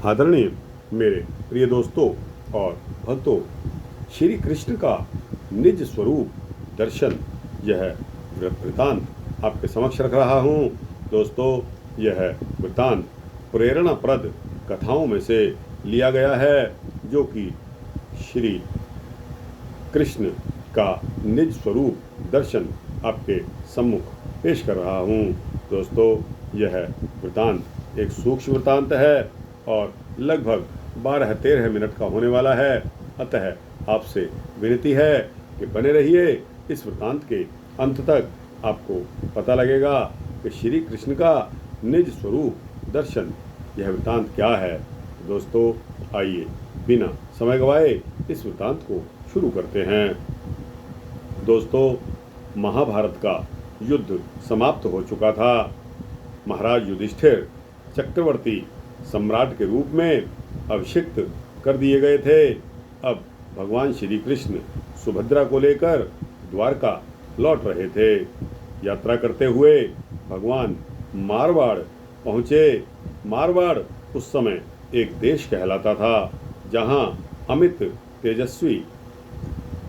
आदरणीय मेरे प्रिय दोस्तों और भक्तों, श्री कृष्ण का निज स्वरूप दर्शन यह वृत्तांत आपके समक्ष रख रहा हूँ। दोस्तों, यह वृत्तांत प्रेरणाप्रद कथाओं में से लिया गया है जो कि श्री कृष्ण का निज स्वरूप दर्शन आपके सम्मुख पेश कर रहा हूँ। दोस्तों, यह वृत्तांत एक सूक्ष्म वृत्तांत है और लगभग 12-13 मिनट का होने वाला है। अतः आपसे विनती है कि बने रहिए। इस वृत्तांत के अंत तक आपको पता लगेगा कि श्री कृष्ण का निज स्वरूप दर्शन यह वृत्तांत क्या है। दोस्तों, आइए बिना समय गवाए इस वृत्तांत को शुरू करते हैं। दोस्तों, महाभारत का युद्ध समाप्त हो चुका था। महाराज युधिष्ठिर चक्रवर्ती सम्राट के रूप में अभिषिक्त कर दिए गए थे। अब भगवान श्री कृष्ण सुभद्रा को लेकर द्वारका लौट रहे थे। यात्रा करते हुए भगवान मारवाड़ पहुँचे। मारवाड़ उस समय एक देश कहलाता था जहाँ अमित तेजस्वी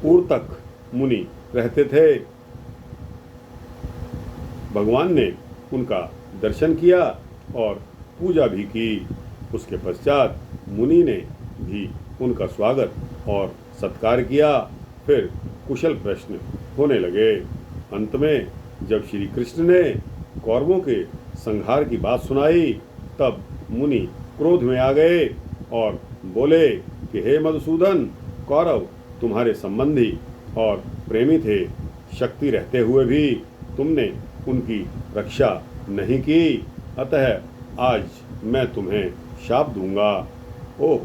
उर्तक मुनि रहते थे। भगवान ने उनका दर्शन किया और पूजा भी की। उसके पश्चात मुनि ने भी उनका स्वागत और सत्कार किया। फिर कुशल प्रश्न होने लगे। अंत में जब श्री कृष्ण ने कौरवों के संहार की बात सुनाई, तब मुनि क्रोध में आ गए और बोले कि हे मधुसूदन, कौरव तुम्हारे संबंधी और प्रेमी थे। शक्ति रहते हुए भी तुमने उनकी रक्षा नहीं की। अतः आज मैं तुम्हें शाप दूंगा। ओह,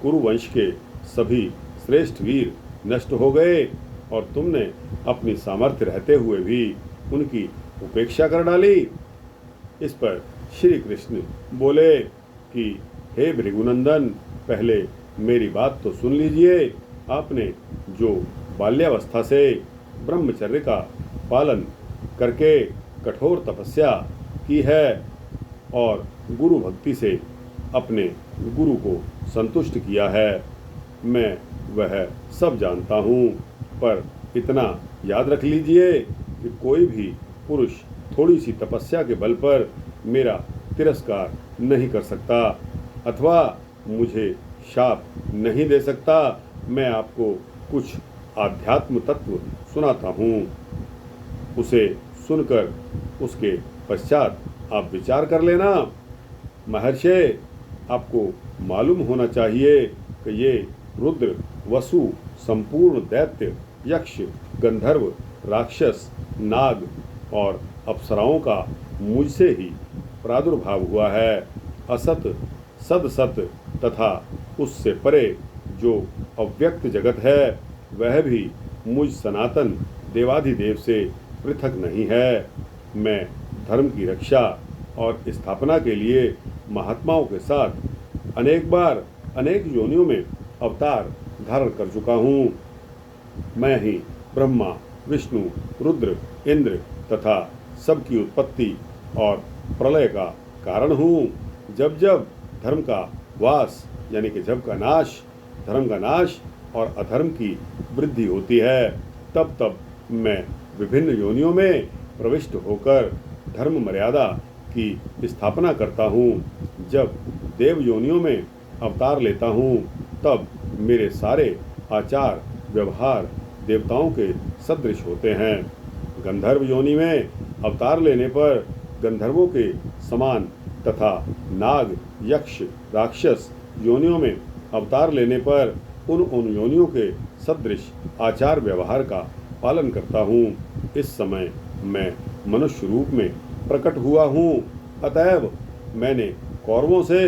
कुरुवंश के सभी श्रेष्ठ वीर नष्ट हो गए और तुमने अपनी सामर्थ्य रहते हुए भी उनकी उपेक्षा कर डाली। इस पर श्री कृष्ण बोले कि हे भृगुनंदन, पहले मेरी बात तो सुन लीजिए। आपने जो बाल्यावस्था से ब्रह्मचर्य का पालन करके कठोर तपस्या की है और गुरु भक्ति से अपने गुरु को संतुष्ट किया है, मैं वह सब जानता हूँ। पर इतना याद रख लीजिए कि कोई भी पुरुष थोड़ी सी तपस्या के बल पर मेरा तिरस्कार नहीं कर सकता अथवा मुझे शाप नहीं दे सकता। मैं आपको कुछ आध्यात्म तत्व सुनाता हूँ। उसे सुनकर उसके पश्चात आप विचार कर लेना। महर्षि, आपको मालूम होना चाहिए कि ये रुद्र, वसु, संपूर्ण दैत्य, यक्ष, गंधर्व, राक्षस, नाग और अप्सराओं का मुझसे ही प्रादुर्भाव हुआ है। असत, सदसत तथा उससे परे जो अव्यक्त जगत है, वह भी मुझ सनातन देवाधिदेव से पृथक नहीं है। मैं धर्म की रक्षा और स्थापना के लिए महात्माओं के साथ अनेक बार अनेक योनियों में अवतार धारण कर चुका हूँ। मैं ही ब्रह्मा, विष्णु, रुद्र, इंद्र तथा सबकी उत्पत्ति और प्रलय का कारण हूँ। जब जब धर्म का वास यानी कि जब का नाश, धर्म का नाश और अधर्म की वृद्धि होती है, तब तब मैं विभिन्न योनियों में प्रविष्ट होकर धर्म मर्यादा की स्थापना करता हूँ। जब देव योनियों में अवतार लेता हूँ, तब मेरे सारे आचार व्यवहार देवताओं के सदृश होते हैं। गंधर्व योनि में अवतार लेने पर गंधर्वों के समान तथा नाग, यक्ष, राक्षस योनियों में अवतार लेने पर उन योनियों के सदृश आचार व्यवहार का पालन करता हूँ। इस समय मैं मनुष्य रूप में प्रकट हुआ हूँ। अतएव मैंने कौरवों से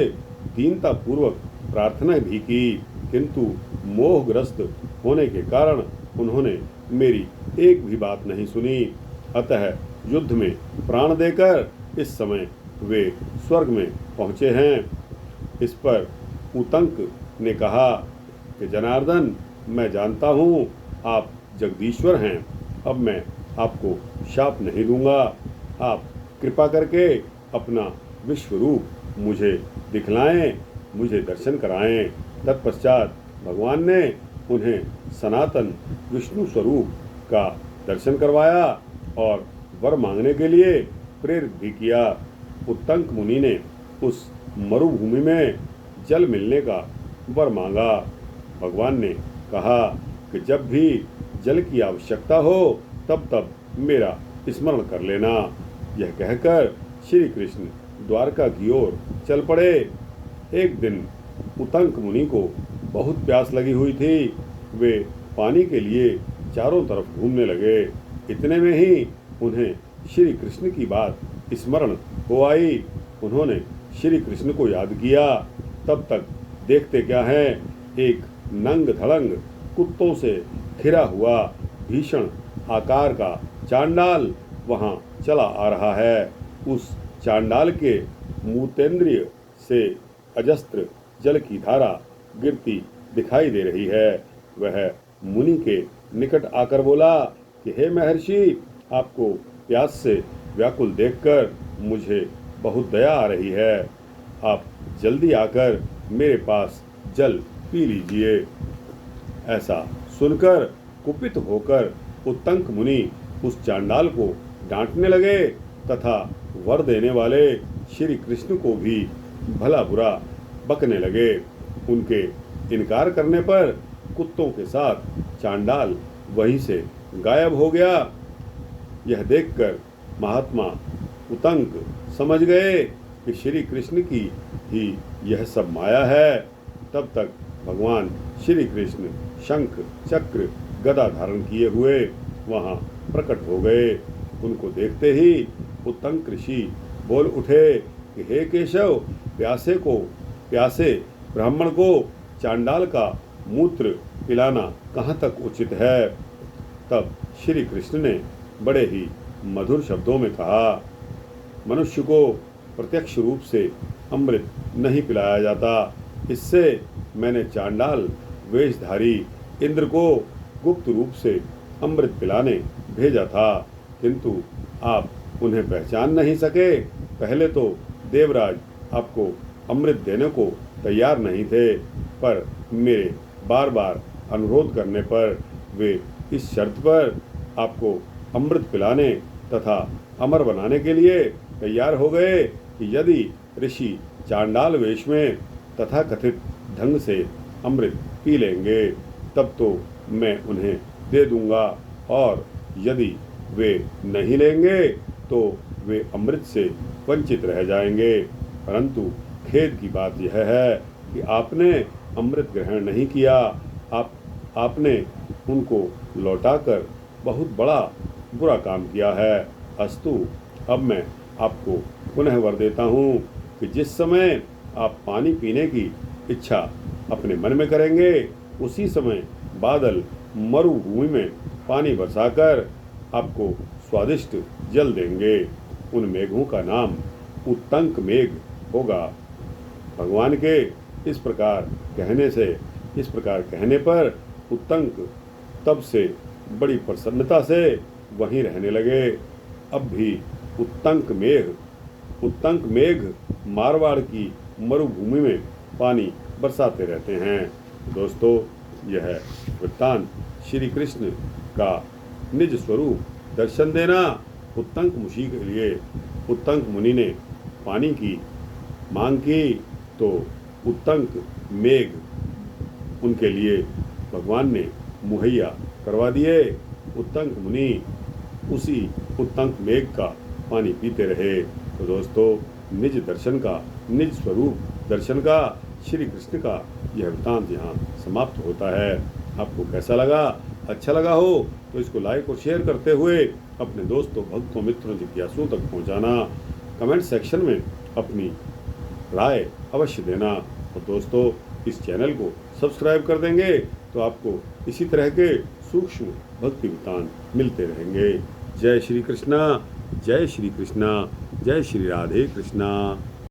दीनतापूर्वक प्रार्थना भी की, किंतु मोहग्रस्त होने के कारण उन्होंने मेरी एक भी बात नहीं सुनी। अतः युद्ध में प्राण देकर इस समय वे स्वर्ग में पहुँचे हैं। इस पर उतंक ने कहा कि जनार्दन, मैं जानता हूँ आप जगदीश्वर हैं। अब मैं आपको शाप नहीं दूंगा। आप कृपा करके अपना विश्व रूप मुझे दिखलाएं। मुझे दर्शन कराएं। तत्पश्चात भगवान ने उन्हें सनातन विष्णु स्वरूप का दर्शन करवाया और वर मांगने के लिए प्रेरित भी किया। उत्तंक मुनि ने उस मरुभूमि में जल मिलने का वर मांगा। भगवान ने कहा कि जब भी जल की आवश्यकता हो तब तब मेरा स्मरण कर लेना। यह कहकर श्री कृष्ण द्वारका की ओर चल पड़े। एक दिन उत्तंक मुनि को बहुत प्यास लगी हुई थी। वे पानी के लिए चारों तरफ घूमने लगे। इतने में ही उन्हें श्री कृष्ण की बात स्मरण हो आई। उन्होंने श्री कृष्ण को याद किया। तब तक देखते क्या है, एक नंग धड़ंग कुत्तों से घिरा हुआ भीषण आकार का चांडाल वहां चला आ रहा है। उस चांडाल के मूतेंद्रिय से अजस्त्र जल की धारा गिरती दिखाई दे रही है। वह मुनि के निकट आकर बोला कि हे महर्षि, आपको प्यास से व्याकुल देखकर मुझे बहुत दया आ रही है। आप जल्दी आकर मेरे पास जल पी लीजिए। ऐसा सुनकर कुपित होकर उत्तंक मुनि उस चांडाल को डांटने लगे तथा वर देने वाले श्री कृष्ण को भी भला बुरा बकने लगे। उनके इनकार करने पर कुत्तों के साथ चांडाल वहीं से गायब हो गया। यह देखकर महात्मा उत्तंक समझ गए कि श्री कृष्ण की ही यह सब माया है। तब तक भगवान श्री कृष्ण शंख चक्र गदा धारण किए हुए वहां प्रकट हो गए। उनको देखते ही उत्तंक ऋषि बोल उठे कि हे केशव, प्यासे ब्राह्मण को चांडाल का मूत्र पिलाना कहाँ तक उचित है। तब श्री कृष्ण ने बड़े ही मधुर शब्दों में कहा, मनुष्य को प्रत्यक्ष रूप से अमृत नहीं पिलाया जाता। इससे मैंने चांडाल वेशधारी इंद्र को गुप्त रूप से अमृत पिलाने भेजा था, किंतु आप उन्हें पहचान नहीं सके। पहले तो देवराज आपको अमृत देने को तैयार नहीं थे, पर मेरे बार बार अनुरोध करने पर वे इस शर्त पर आपको अमृत पिलाने तथा अमर बनाने के लिए तैयार हो गए कि यदि ऋषि चांडाल वेश में तथाकथित ढंग से अमृत पी लेंगे तब तो मैं उन्हें दे दूंगा, और यदि वे नहीं लेंगे तो वे अमृत से वंचित रह जाएंगे। परंतु खेद की बात यह है कि आपने अमृत ग्रहण नहीं किया। आपने उनको लौटाकर बहुत बड़ा बुरा काम किया है। अस्तु, अब मैं आपको पुनः वर देता हूँ कि जिस समय आप पानी पीने की इच्छा अपने मन में करेंगे, उसी समय बादल मरुभूमि में पानी बरसाकर आपको स्वादिष्ट जल देंगे। उन मेघों का नाम उत्तंक मेघ होगा। भगवान के इस प्रकार कहने पर उत्तंक तब से बड़ी प्रसन्नता से वहीं रहने लगे। अब भी उत्तंक मेघ मारवाड़ की मरुभूमि में पानी बरसाते रहते हैं। दोस्तों, यह वृत्तांत श्री कृष्ण का निज स्वरूप दर्शन देना उत्तंक मुनि के लिए उत्तंक मुनि ने पानी की मांग की तो उत्तंक मेघ उनके लिए भगवान ने मुहैया करवा दिए। उत्तंक मुनि उसी उत्तंक मेघ का पानी पीते रहे। तो दोस्तों, निज स्वरूप दर्शन का श्री कृष्ण का यह वृत्तांत यहाँ समाप्त होता है। आपको कैसा लगा? अच्छा लगा हो तो इसको लाइक और शेयर करते हुए अपने दोस्तों, भक्तों, मित्रों, जिज्ञासुओं तक पहुँचाना। कमेंट सेक्शन में अपनी राय अवश्य देना। और दोस्तों, इस चैनल को सब्सक्राइब कर देंगे तो आपको इसी तरह के सूक्ष्म भक्ति वृत्तांत मिलते रहेंगे। जय श्री कृष्णा, जय श्री कृष्णा, जय श्री राधे कृष्णा।